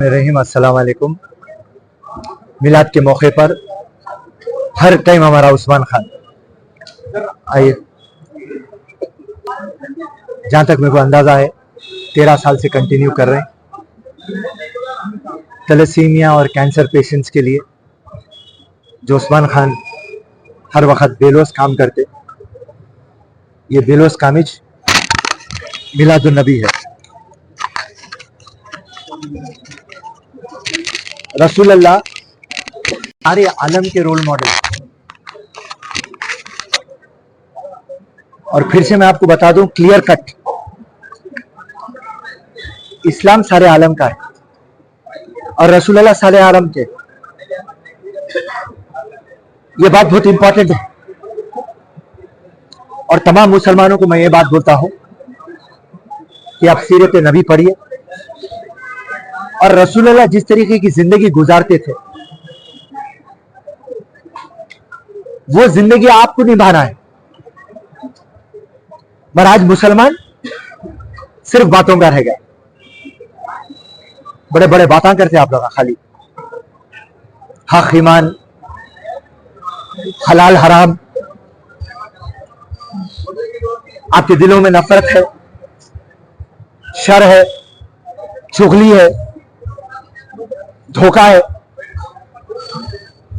रहीम अस्सलाम वालेकुम। मिलाद के मौके पर हर टाइम हमारा उस्मान खान, आइए, जहाँ तक मेरे को अंदाज़ा है 13 साल से कंटिन्यू कर रहे हैं। तलसीमिया और कैंसर पेशेंट्स के लिए जो उस्मान खान हर वक्त बेलोस काम करते, ये बेलोस कामिज मिलादुन नबी है। रसूल अल्लाह सारे आलम के रोल मॉडल। और फिर से मैं आपको बता दूं क्लियर कट, इस्लाम सारे आलम का है और रसूल अल्लाह सारे आलम के। ये बात बहुत इंपॉर्टेंट है और तमाम मुसलमानों को मैं ये बात बोलता हूं कि आप सीरत नबी पढ़िए और रसूल अल्लाह जिस तरीके की जिंदगी गुजारते थे वो जिंदगी आपको निभाना है। पर आज मुसलमान सिर्फ बातों का रह गए, बड़े बड़े बातें करते आप लोग, खाली हक ईमान हलाल हराम, आपके दिलों में नफरत है, शर है, चुगली है, धोखा है।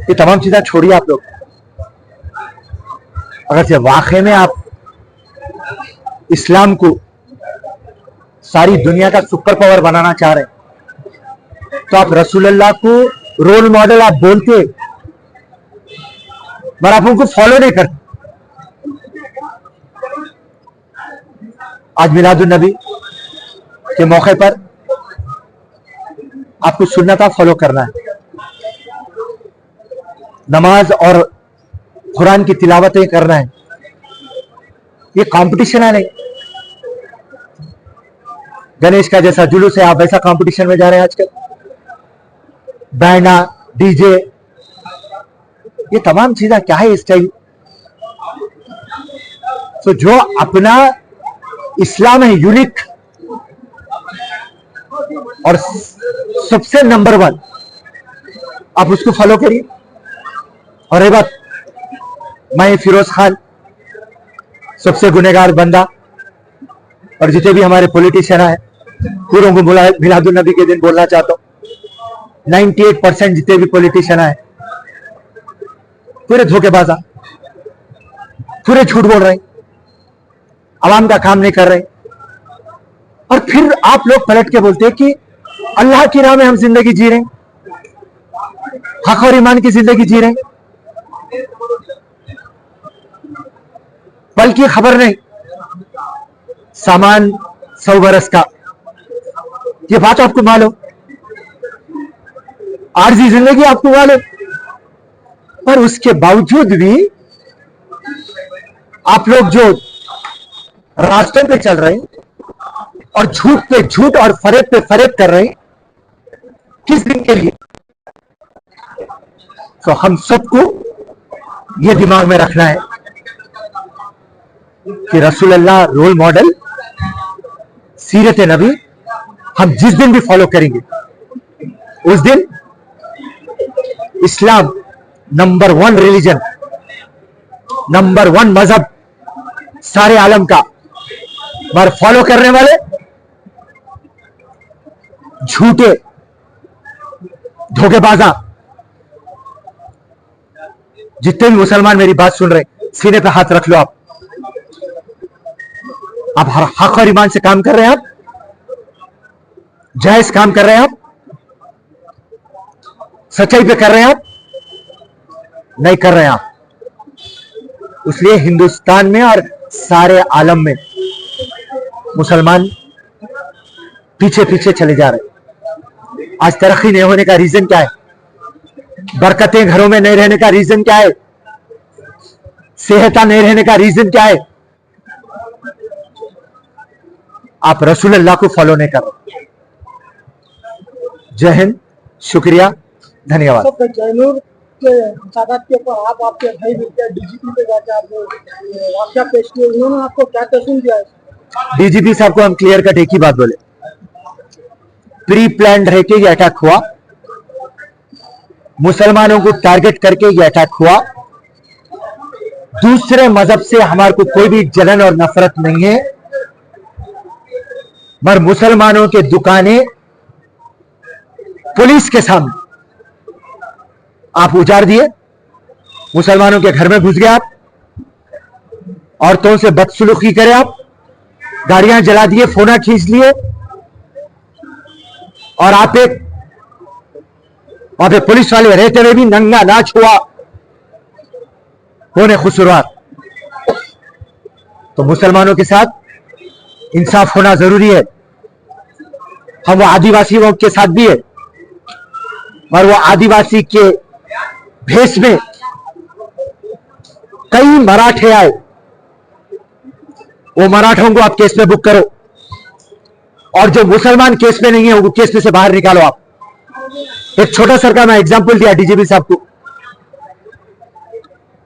ये तमाम चीजें छोड़िए आप लोग। अगर से वाकई में आप इस्लाम को सारी दुनिया का सुपर पावर बनाना चाह रहे हैं तो आप रसूल अल्लाह को रोल मॉडल आप बोलते, पर आप उनको फॉलो नहीं करते। आज मिलादुन नबी के मौके पर आपको सुन्नत फॉलो करना है। नमाज और कुरान की तिलावतें करना है। ये कंपटीशन है नहीं। गणेश का जैसा जुलूस है आप वैसा कंपटीशन में जा रहे हैं आजकल। बैंडा डीजे ये तमाम चीजें क्या है इस टाइम। तो जो अपना इस्लाम है यूनिक और सबसे नंबर 1, आप उसको फॉलो करिए। और ये बात, मैं फिरोज खान सबसे गुनहगार बंदा और जितने भी हमारे पॉलिटिशियन है पूरों को मिलादुन नबी के दिन बोलना चाहता हूं। 98% जितने भी पॉलिटिशियन है पूरे धोखेबाज, पूरे झूठ बोल रहे हैं, आवाम का काम नहीं कर रहे। और फिर आप लोग पलट के बोलते हैं कि अल्लाह की राह में हम जिंदगी जी रहे हैं, हक और ईमान की जिंदगी जी रहे हैं। बल्कि खबर नहीं, सामान 100 बरस का, ये बात आपको मालूम, आरजी जिंदगी आपको मालूम, पर उसके बावजूद भी आप लोग जो रास्तों पे चल रहे हैं और झूठ पे झूठ और फरेब पे फरेब कर रहे हैं, किस दिन के लिए? तो हम सबको ये दिमाग में रखना है कि रसूल अल्लाह रोल मॉडल सीरत नबी हम जिस दिन भी फॉलो करेंगे उस दिन इस्लाम नंबर 1 रिलीजन, नंबर 1 मजहब सारे आलम का, पर फॉलो करने वाले झूठे धोखेबाजा। जितने भी मुसलमान मेरी बात सुन रहे हैं सीने पे हाथ रख लो। आप हक और ईमान से काम कर रहे हैं, आप जायज काम कर रहे हैं, आप सच्चाई पे कर रहे हैं, आप नहीं कर रहे हैं आप। इसलिए हिंदुस्तान में और सारे आलम में मुसलमान पीछे पीछे चले जा रहे हैं। आज तरक्की नहीं होने का रीजन क्या है? बरकतें घरों में नहीं रहने का रीजन क्या है? सेहता नहीं रहने का रीजन क्या है? आप रसूल अल्लाह को फॉलो नहीं कर रहे। जय हिंद, शुक्रिया, धन्यवाद। जयनूर के सादात के ऊपर आप आपके भाई मिलकर डीजीपी पे जाकर आपने वाकया पेश किया, उन्होंने आपको क्या कसून दिया? डीजीपी साहब को हम क्लियर कट एक ही बात बोले, प्री प्लान्ड रहकर यह अटैक हुआ, मुसलमानों को टारगेट करके यह अटैक हुआ। दूसरे मजहब से हमारे को कोई भी जलन और नफरत नहीं है, मगर मुसलमानों के दुकानें पुलिस के सामने आप उजाड़ दिए, मुसलमानों के घर में घुस गए आप, औरतों से बदसलूकी करे आप, गाड़ियां जला दिए, फोना खींच लिए, और आप एक वहां पे पुलिस वाले रहते हुए भी नंगा नाच हुआ, होने खुशरवार। तो मुसलमानों के साथ इंसाफ होना जरूरी है। हम वो आदिवासियों के साथ भी है, और वो आदिवासी के भेष में कई मराठे आए, वो मराठों को आप केस में बुक करो, और जो मुसलमान केस में नहीं है वो केस में से बाहर निकालो आप। एक छोटा सर का मैं एग्जांपल दिया डीजीपी साहब को,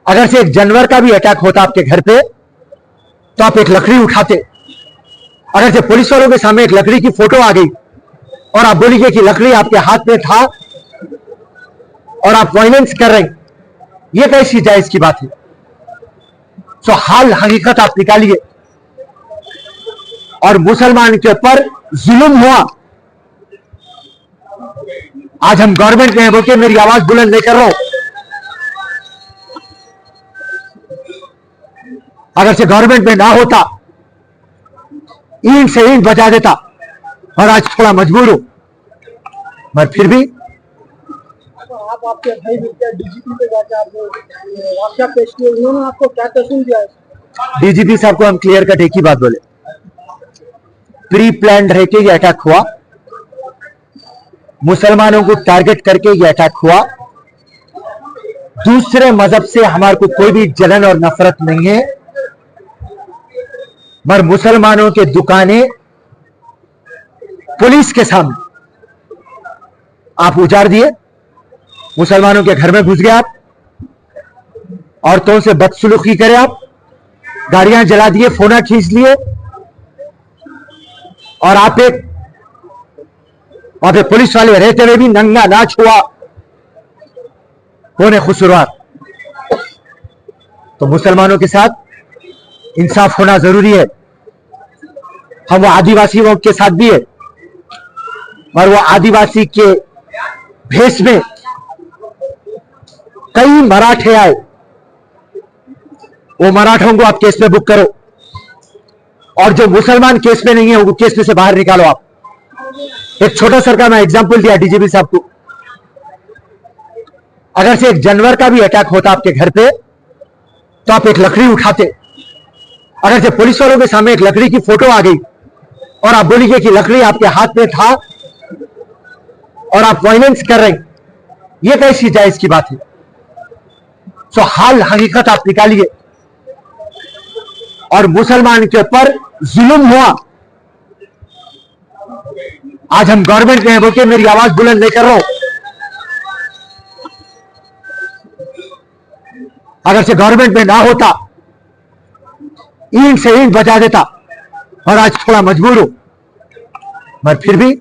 अगर से एक जानवर का भी अटैक होता आपके घर पे तो आप एक लकड़ी उठाते, अगर से पुलिस वालों के सामने एक लकड़ी की फोटो आ गई और आप बोलिए कि लकड़ी आपके हाथ में था और आप वायलेंस कर रहे हैं, ये कैसी जायज की बात है? तो हाल हकीकत आप निकालिए। और मुसलमान के ऊपर जुल्म हुआ, आज हम गवर्नमेंट में हैं बोल के मेरी आवाज बुलंद नहीं कर रहा हूं, अगर से गवर्नमेंट में ना होता ईंट से ईंट बचा देता, और आज थोड़ा मजबूर हूं, मगर फिर भी आप आपके भाई मिलकर डीजीपी पे जाके आप वाक्य पेश किए, उन्होंने आपको क्या क्वेश्चन दिया है? डीजीपी साहब को हम क्लियर कट एक ही बात बोले, प्री प्लान्ड रहकर यह अटैक हुआ, मुसलमानों को टारगेट करके यह अटैक हुआ। दूसरे मजहब से हमारे को कोई भी जलन और नफरत नहीं है, मगर मुसलमानों के दुकानें पुलिस के सामने आप उजाड़ दिए, मुसलमानों के घर में घुस गए आप, औरतों से बदसलूकी करे आप, गाड़ियां जला दिए, फोना खींच लिए, और आप एक वहां पे पुलिस वाले रहते हुए भी नंगा नाच हुआ, होने खुशरवार। तो मुसलमानों के साथ इंसाफ होना जरूरी है। हम वो आदिवासियों के साथ भी है, और वो आदिवासी के भेष में कई मराठे आए, वो मराठों को आप केस में बुक करो, और जो मुसलमान केस में नहीं है वो केस में से बाहर निकालो आप। एक छोटा सर का मैं एग्जांपल दिया डीजीपी साहब को, अगर से एक जानवर का भी अटैक होता आपके घर पे तो आप एक लकड़ी उठाते, अगर से पुलिस वालों के सामने एक लकड़ी की फोटो आ गई और आप बोलिए कि लकड़ी आपके हाथ में था और आप वायलेंस कर रहे हैं, ये कैसी जायज की बात है? तो हाल हकीकत आप निकालिए। और मुसलमान के ऊपर जुल्म हुआ, आज हम गवर्नमेंट में हैं बोल के मेरी आवाज बुलंद नहीं कर रहा हूं, अगर से गवर्नमेंट में ना होता ईंट से ईंट बचा देता, और आज थोड़ा मजबूर हूं, मगर फिर भी